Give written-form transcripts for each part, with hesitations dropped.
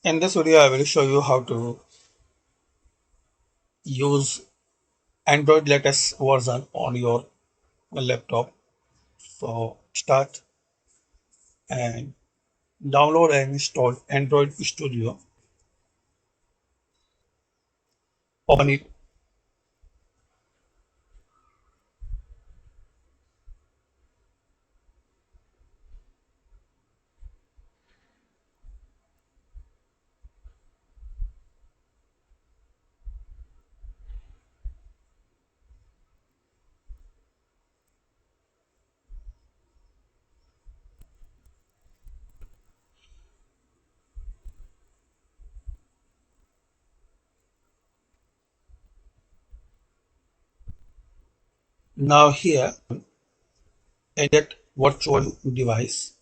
In this video, I will show you how to use Android latest version on your laptop. So start and download and install Android Studio. Open it. Now here, edit virtual device.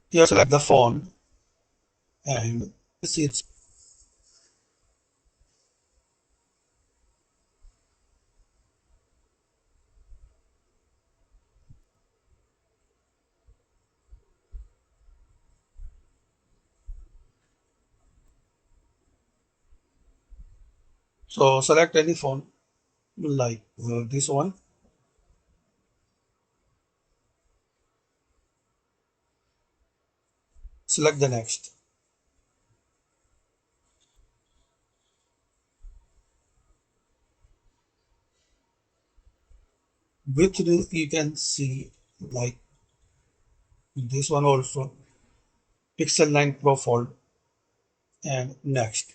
Here select the phone and see it. So select any phone like this one. Select the next. With this you can see like this one also Pixel 9 Pro Fold and next.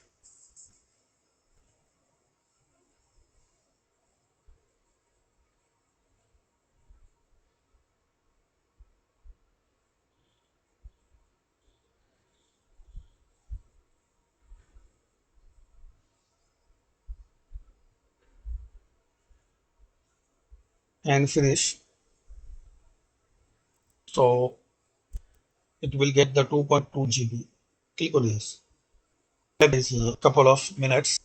And finish. So it will get the 2.2 GB. Click on this. There is a couple of minutes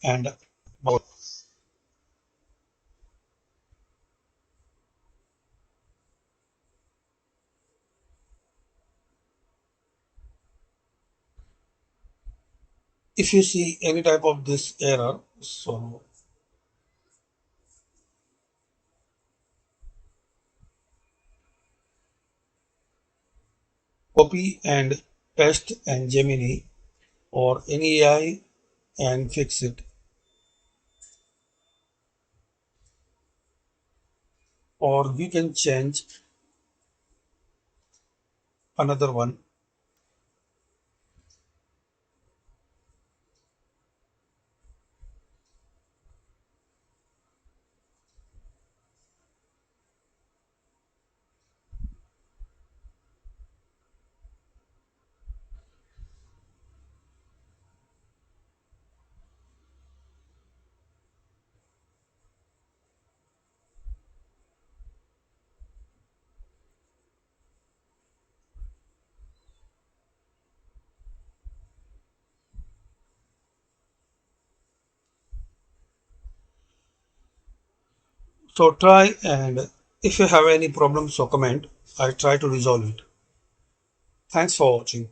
and if you see any type of this error, so copy and paste and Gemini or any AI and fix it. Or we can change another one. So try, and if you have any problems, so comment. I try to resolve it. Thanks for watching.